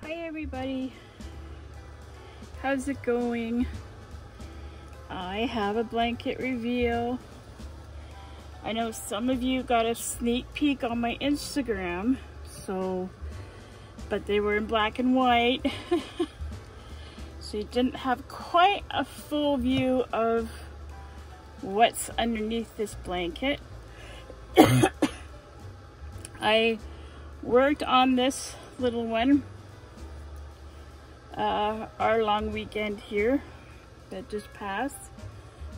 Hi everybody, how's it going? I have a blanket reveal. I know some of you got a sneak peek on my Instagram, but they were in black and white. So you didn't have quite a full view of what's underneath this blanket. I worked on this little one our long weekend here that just passed.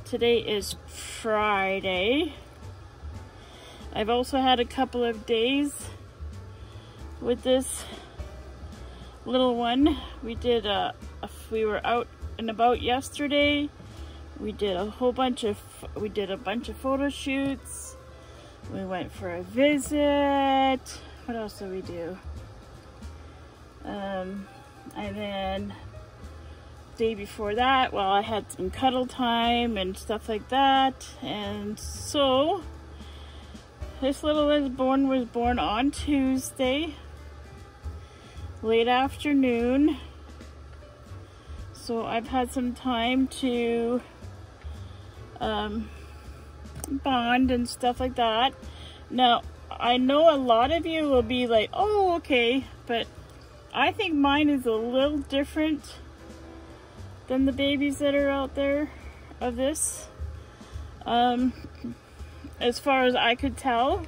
Today is Friday. I've also had a couple of days with this little one. We were out and about yesterday. We did a bunch of photo shoots. We went for a visit. What else did we do? And then the day before that, well, I had some cuddle time and stuff like that. And so this little was born on Tuesday, late afternoon. So I've had some time to bond and stuff like that. Now, I know a lot of you will be like, oh, okay, but I think mine is a little different than the babies that are out there of this. As far as I could tell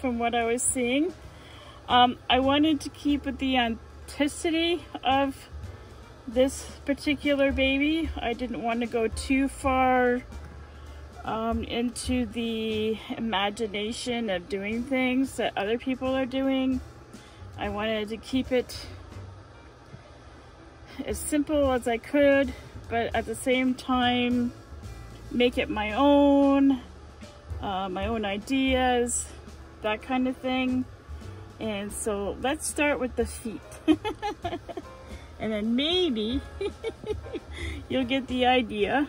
from what I was seeing. I wanted to keep with the authenticity of this particular baby. I didn't want to go too far into the imagination of doing things that other people are doing. I wanted to keep it as simple as I could, but at the same time make it my own ideas, that kind of thing. And so let's start with the feet. And then maybe you'll get the idea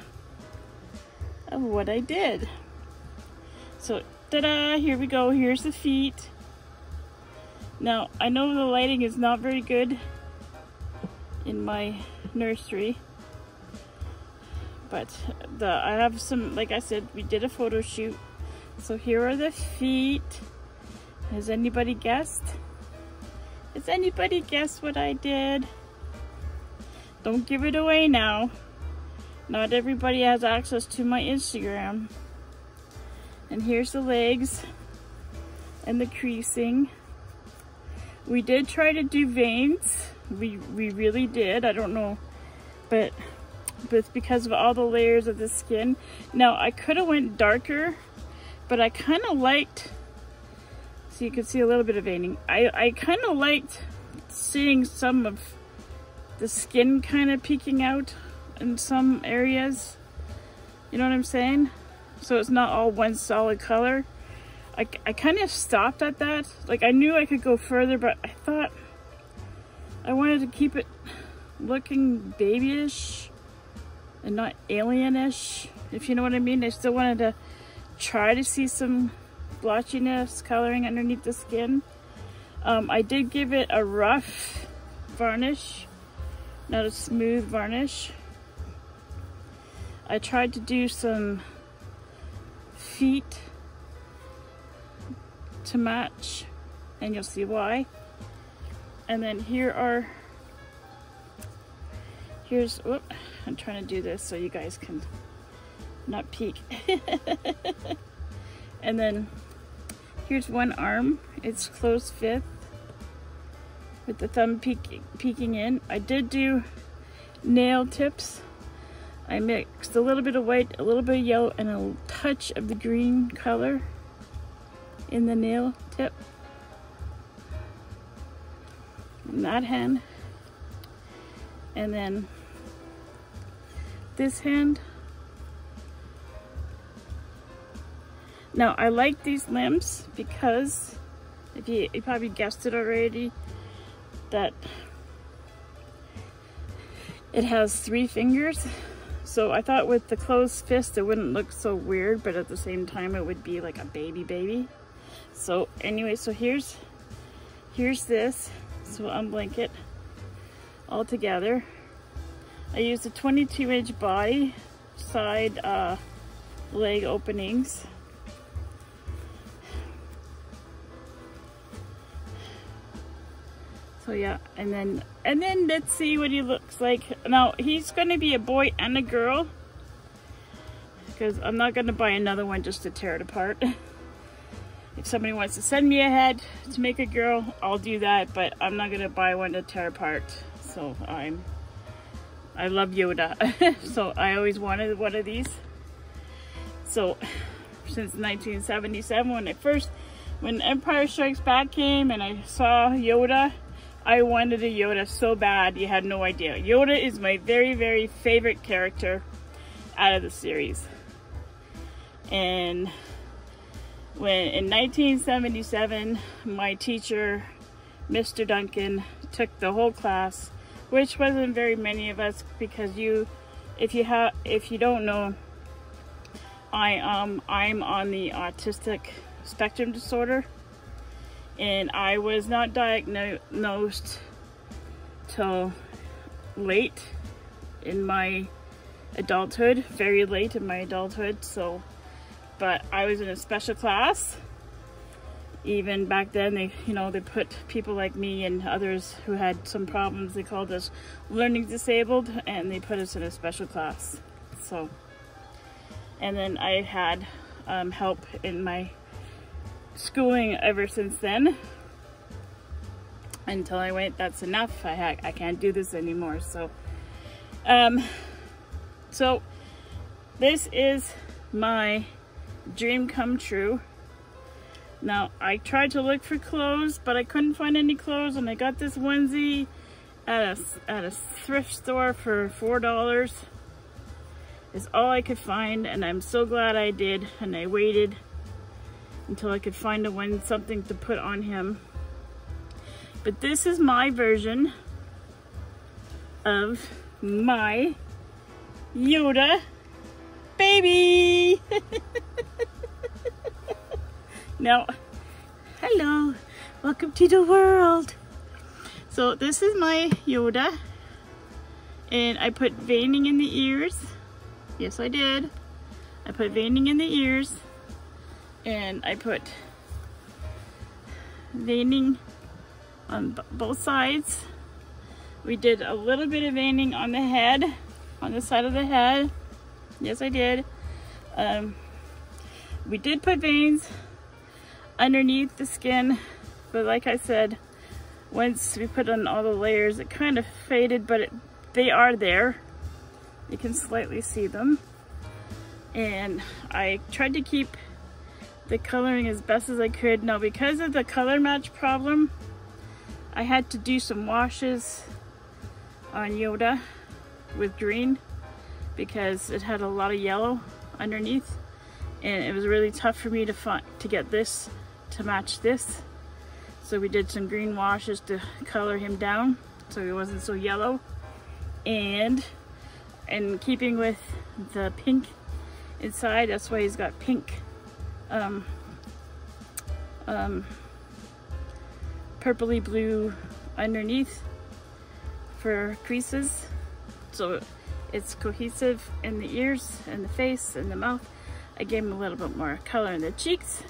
of what I did. So, ta-da, here we go. Here's the feet. Now, I know the lighting is not very good in my nursery, but I have some, like I said, we did a photo shoot. So here are the feet. Has anybody guessed? Has anybody guessed what I did? Don't give it away now. Not everybody has access to my Instagram. And here's the legs and the creasing. We did try to do veins. We really did. I don't know, but it's because of all the layers of the skin. Now, I could have went darker, but I kind of liked, so you can see a little bit of veining. I kind of liked seeing some of the skin kind of peeking out in some areas. You know what I'm saying? So it's not all one solid color. I kind of stopped at that. Like, I knew I could go further, but I thought I wanted to keep it looking babyish and not alienish, if you know what I mean. I still wanted to try to see some blotchiness coloring underneath the skin. I did give it a rough varnish, not a smooth varnish. I tried to do some feet to match, and you'll see why. And then here's, whoop, I'm trying to do this so you guys can not peek. And then here's one arm. It's closed fifth with the thumb peeking in. I did do nail tips. I mixed a little bit of white, a little bit of yellow, and a touch of the green color in the nail tip. In that hand. And then this hand. Now, I like these limbs because, if you probably guessed it already, that it has 3 fingers. So I thought with the closed fist it wouldn't look so weird, but at the same time it would be like a baby. So anyway, so here's this. So unblank it. all together. I used a 22-inch body, side leg openings. So yeah, and then let's see what he looks like. Now he's gonna be a boy and a girl, because I'm not gonna buy another one just to tear it apart. If somebody wants to send me a head to make a girl, I'll do that, but I'm not gonna buy one to tear apart. So I love Yoda. So I always wanted one of these. So since 1977, when Empire Strikes Back came and I saw Yoda, I wanted a Yoda so bad, you had no idea. Yoda is my very, very favorite character out of the series. And when in 1977, my teacher, Mr. Duncan, took the whole class, which wasn't very many of us, because if you don't know, I'm on the autistic spectrum disorder, and I was not diagnosed till late in my adulthood, very late in my adulthood. So, but I was in a special class. Even back then, they put people like me and others who had some problems, they called us learning disabled, and they put us in a special class. So, and then I had help in my schooling ever since then, until I went, that's enough, I can't do this anymore. So so this is my dream come true. Now I tried to look for clothes, but I couldn't find any clothes, and I got this onesie at a thrift store for $4. Is all I could find, and I'm so glad I did, and I waited until I could find something to put on him. But this is my version of my Yoda baby. Now, hello, welcome to the world. So this is my Yoda, and I put veining in the ears. Yes, I did. I put veining in the ears, and I put veining on both sides. We did a little bit of veining on the head, on the side of the head. Yes, I did. We did put veins underneath the skin, but like I said, once we put on all the layers, it kind of faded, but they are there. You can slightly see them. And I tried to keep the coloring as best as I could. Now, because of the color match problem, I had to do some washes on Yoda with green, because it had a lot of yellow underneath, and it was really tough for me to get this to match this. So we did some green washes to color him down so he wasn't so yellow. And in keeping with the pink inside, that's why he's got pink purpley blue underneath for creases, so it's cohesive in the ears and the face and the mouth. I gave him a little bit more color in the cheeks,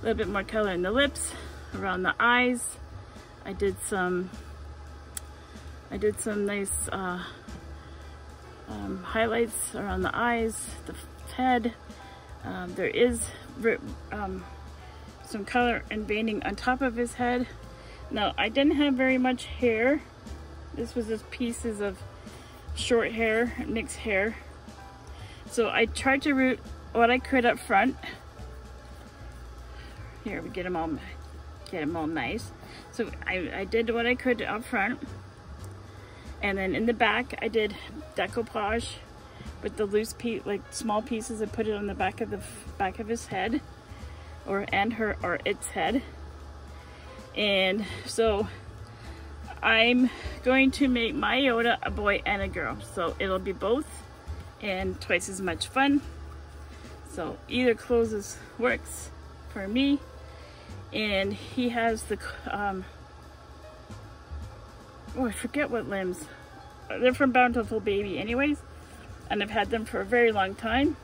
a little bit more color in the lips, around the eyes. I did some nice highlights around the eyes, the head. There is some color and veining on top of his head. Now, I didn't have very much hair. This was just pieces of short hair, mixed hair. So I tried to root what I could up front. Here, we get them all nice. So I did what I could up front. And then in the back, I did decoupage with the loose like small pieces. I put it on the back of his head, or its head. And so I'm going to make my Yoda a boy and a girl. So it'll be both and twice as much fun. So either clothes works for me. And he has the oh, I forget what limbs. They're from Bountiful Baby anyways, and I've had them for a very long time.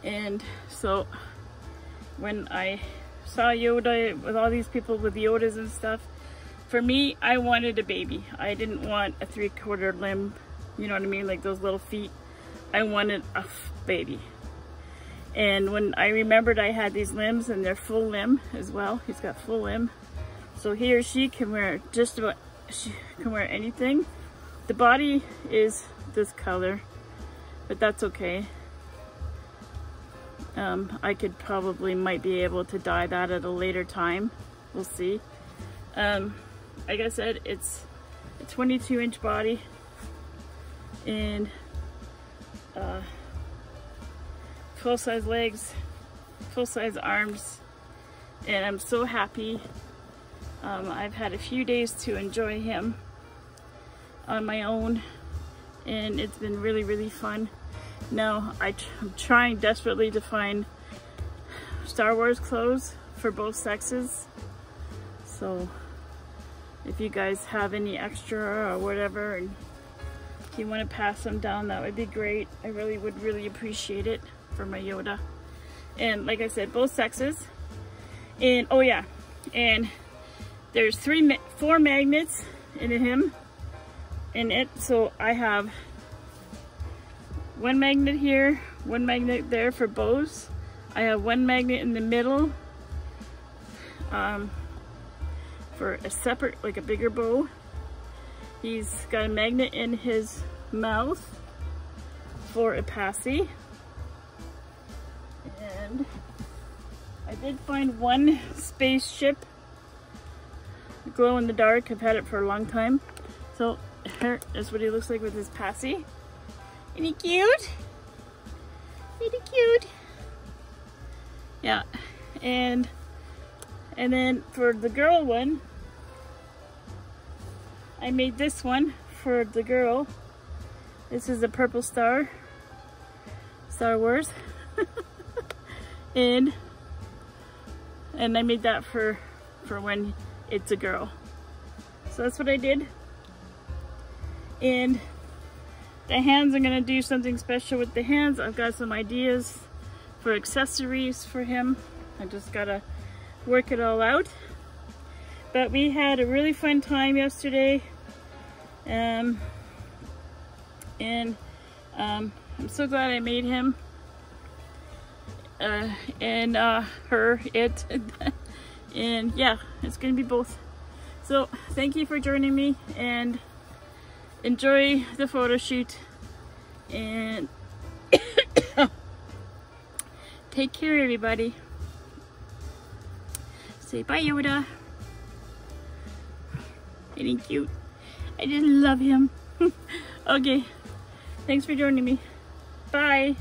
And so when I saw Yoda with all these people with Yodas and stuff, for me, I wanted a baby. I didn't want a 3/4 limb, you know what I mean, like those little feet. I wanted a baby. And when I remembered I had these limbs, and they're full limb as well, he's got full limb, so he or she can wear just about, she can wear anything. The body is this color, but that's okay. I could probably might be able to dye that at a later time. We'll see. Like I said, it's a 22-inch body, and full-size legs, full-size arms, and I'm so happy. I've had a few days to enjoy him on my own, and it's been really, really fun. Now I'm trying desperately to find Star Wars clothes for both sexes, so if you guys have any extra or whatever, and if you want to pass them down, that would be great. I really would appreciate it for my Yoda. And like I said, both sexes. And oh yeah, and there's 4 magnets in him, in it. So I have 1 magnet here, 1 magnet there for bows. I have 1 magnet in the middle for a separate, like a bigger bow. He's got a magnet in his mouth for a passy. And I did find 1 spaceship glow in the dark. I've had it for a long time. So here is what he looks like with his passy. Isn't he cute? Isn't he cute? Yeah. And then for the girl one, I made this one for the girl. This is a purple star, Star Wars. and I made that for when it's a girl. So that's what I did. And the hands, I'm gonna do something special with the hands. I've got some ideas for accessories for him. I just gotta work it all out. But we had a really fun time yesterday. I'm so glad I made him. Her, it. And yeah, it's gonna be both. So thank you for joining me, and enjoy the photo shoot, and take care, everybody. Say bye, Yoda. Isn't he cute? I just love him. Okay, thanks for joining me. Bye.